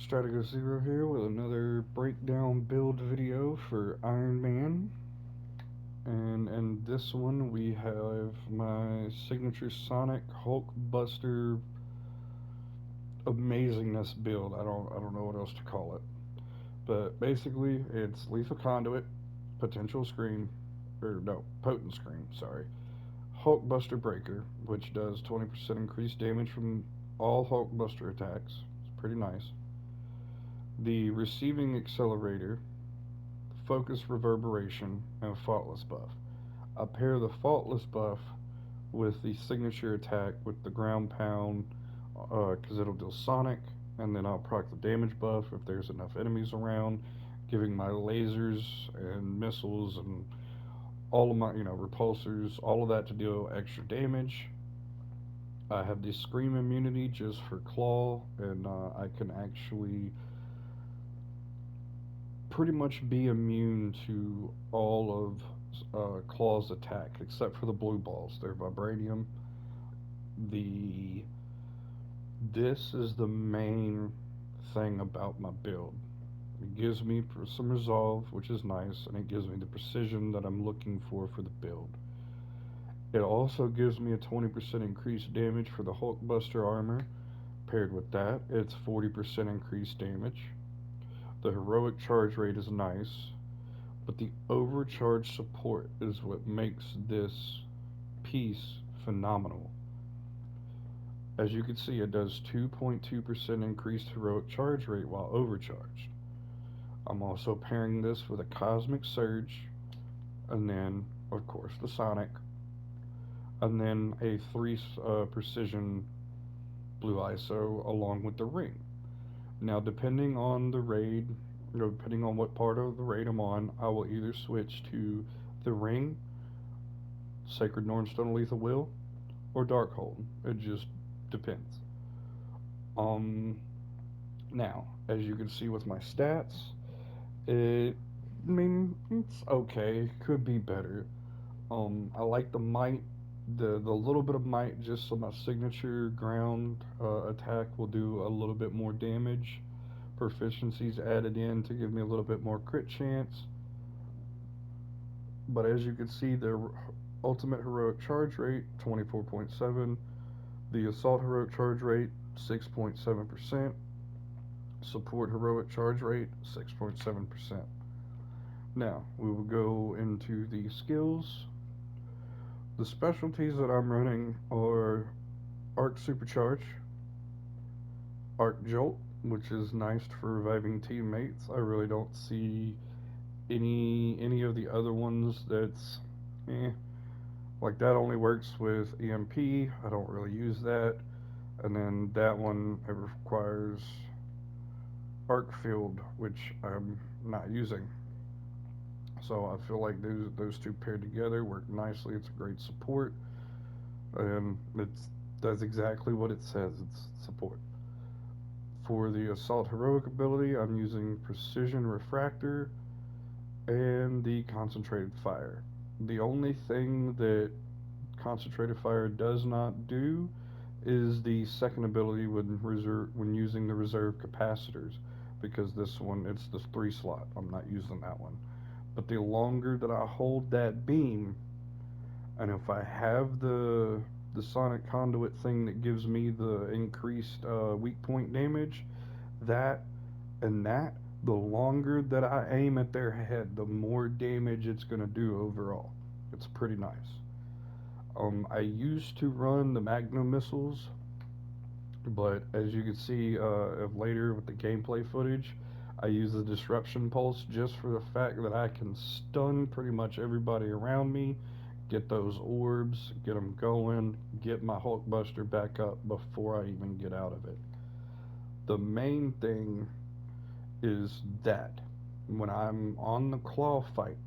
Stratigo Zero here with another breakdown build video for Iron Man. And in this one we have my signature Sonic Hulkbuster amazingness build. I don't know what else to call it. But basically it's Lethal Conduit, Potential Scream, or no, Potent Scream, sorry. Hulkbuster Breaker, which does 20% increased damage from all Hulkbuster attacks. It's pretty nice. The Receiving Accelerator, Focus Reverberation, and Faultless buff. I pair the Faultless buff with the signature attack with the Ground Pound, because it'll deal Sonic, and then I'll proc the damage buff if there's enough enemies around, giving my lasers and missiles and all of my, repulsors, all of that to deal extra damage. I have the Scream immunity just for Claw, and I can actually pretty much be immune to all of Claw's attack, except for the blue balls. They're vibranium. The This is the main thing about my build. It gives me some resolve, which is nice, and it gives me the precision that I'm looking for the build. It also gives me a 20% increased damage for the Hulkbuster armor. Paired with that, it's 40% increased damage. The heroic charge rate is nice, but the overcharge support is what makes this piece phenomenal. As you can see, it does 2.2% increased heroic charge rate while overcharged. I'm also pairing this with a Cosmic Surge, and then, of course, the Sonic, and then a 3 precision Blue ISO along with the Ring. Now, depending on the raid, depending on what part of the raid I'm on, I will either switch to the Ring, Sacred Normstone Lethal Will, or Darkhold. It just depends. Um, Now, as you can see with my stats, it's okay. Could be better. I like the might, the little bit of might, just so my signature ground attack will do a little bit more damage. Proficiencies added in to give me a little bit more crit chance. But as you can see, the ultimate heroic charge rate 24.7, the assault heroic charge rate 6.7%, support heroic charge rate 6.7%. Now we will go into the skills. The specialties that I'm running are Arc Supercharge, Arc Jolt, which is nice for reviving teammates. I really don't see any of the other ones that's eh. Like that only works with EMP. I don't really use that. And then that one, it requires Arc Field, which I'm not using. So I feel like those two paired together work nicely. It's a great support, and it does exactly what it says. It's support. For the Assault Heroic ability, I'm using Precision Refractor and the Concentrated Fire. The only thing that Concentrated Fire does not do is the second ability when using the reserve capacitors, because this one, it's the 3 slot. I'm not using that one. But the longer that I hold that beam, and if I have the Sonic Conduit thing that gives me the increased weak point damage, that and that, the longer that I aim at their head, the more damage it's going to do overall. It's pretty nice. I used to run the Magnum missiles, but as you can see later with the gameplay footage, I use the Disruption Pulse just for the fact that I can stun pretty much everybody around me, get those orbs, get them going, get my Hulkbuster back up before I even get out of it. The main thing is that when I'm on the claw fight,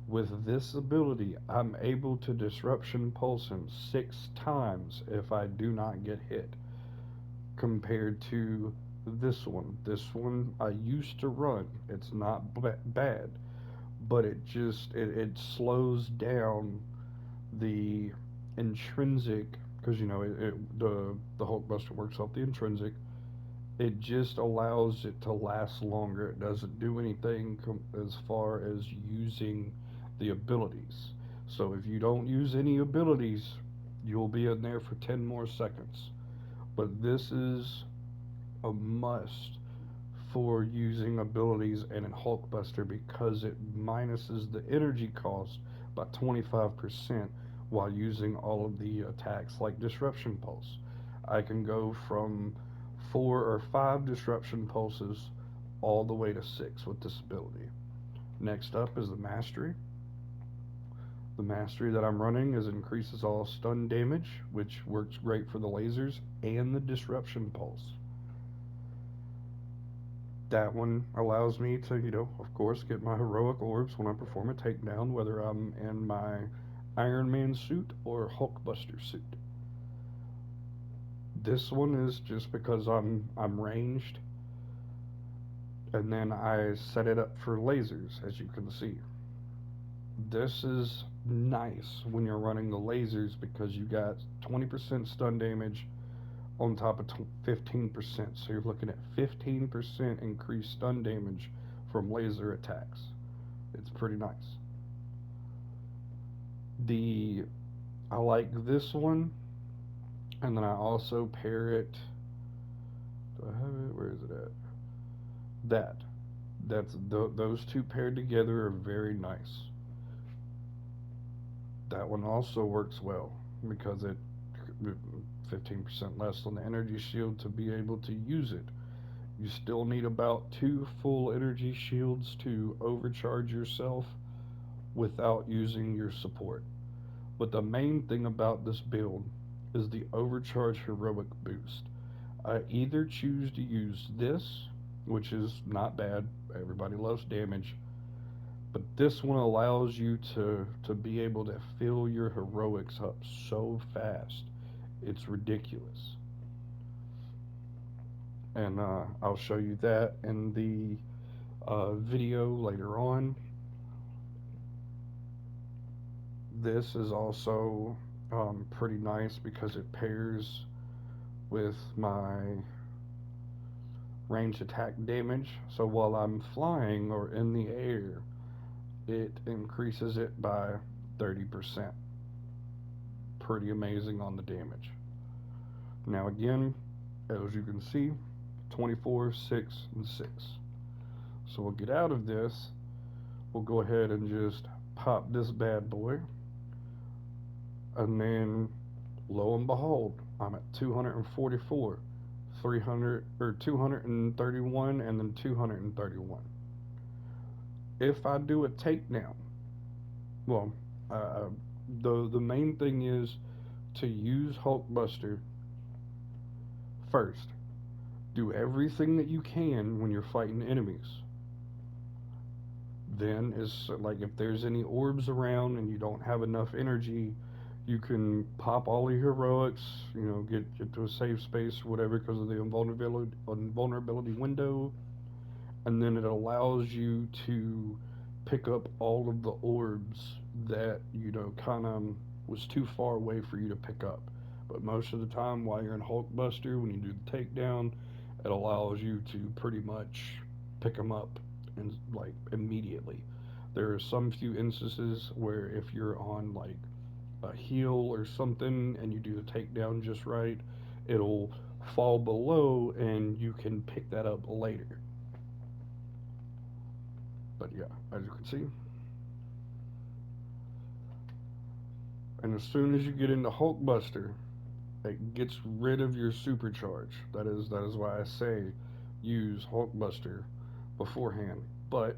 with this ability, I'm able to Disruption Pulse him 6 times if I do not get hit, compared to this one. This one I used to run. It's not bad, but it slows down the intrinsic, because the Hulkbuster works off the intrinsic, It just allows it to last longer. It doesn't do anything as far as using the abilities. So if you don't use any abilities, you'll be in there for 10 more seconds. But this is a must for using abilities and in Hulkbuster because it minuses the energy cost by 25% while using all of the attacks like Disruption Pulse. I can go from 4 or 5 Disruption Pulses all the way to 6 with this ability. Next up is the Mastery. The Mastery that I'm running is increases all stun damage, which works great for the lasers and the Disruption Pulse. That one allows me to, of course, get my heroic orbs when I perform a takedown, whether I'm in my Iron Man suit or Hulkbuster suit. This one is just because I'm ranged, and then I set it up for lasers, as you can see. This is nice when you're running the lasers because you got 20% stun damage on top of 15%. So you're looking at 15% increased stun damage from laser attacks. It's pretty nice. I like this one, and then I also pair it. Do I have it? Where is it at? Those two paired together are very nice. That one also works well because it 15% less on the energy shield to be able to use it. You still need about 2 full energy shields to overcharge yourself without using your support. But the main thing about this build is the overcharge heroic boost. I either choose to use this, which is not bad, everybody loves damage, but this one allows you to be able to fill your heroics up so fast. It's ridiculous. And I'll show you that in the video later on. This is also pretty nice because it pairs with my range attack damage. So while I'm flying or in the air, it increases it by 30%. Pretty amazing on the damage. Now again, as you can see, 24, 6, and 6. So we'll get out of this. We'll go ahead and just pop this bad boy. And then, lo and behold, I'm at 244, 300, or 231, and then 231. If I do a takedown, well, the main thing is to use Hulkbuster first. Do everything that you can when you're fighting enemies. Then is like if there's any orbs around and you don't have enough energy, you can pop all your heroics, get to a safe space or whatever because of the invulnerability window, and then it allows you to pick up all of the orbs that kind of was too far away for you to pick up. But most of the time while you're in Hulkbuster, when you do the takedown, it allows you to pretty much pick them up and like immediately. There are some few instances where if you're on like a heal or something and you do the takedown just right, it'll fall below and you can pick that up later. But yeah, as you can see. And as soon as you get into Hulkbuster, it gets rid of your supercharge. That is why I say use Hulkbuster beforehand. But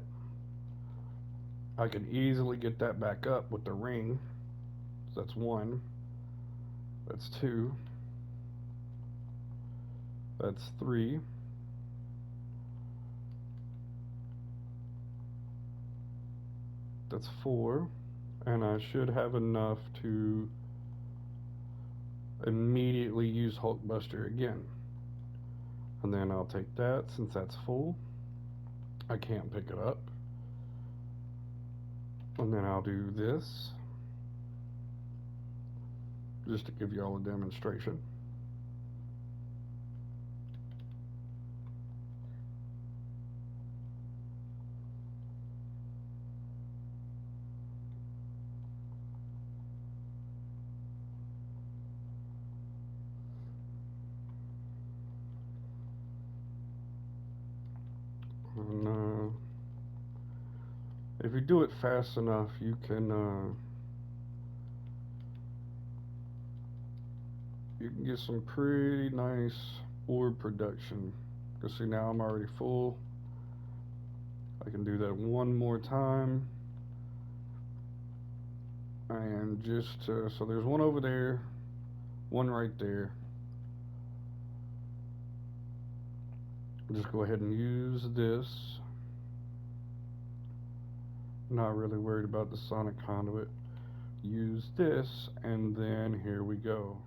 I can easily get that back up with the ring. So that's 1. That's 2. That's 3. That's 4. And I should have enough to immediately use Hulkbuster again. And then I'll take that since that's full. I can't pick it up. And then I'll do this just to give you all a demonstration. And if you do it fast enough, you can get some pretty nice orb production. Cause see, now I'm already full. I can do that one more time. And just so there's one over there, one right there. Just go ahead and use this. Not really worried about the sonic conduit. Use this, and then here we go.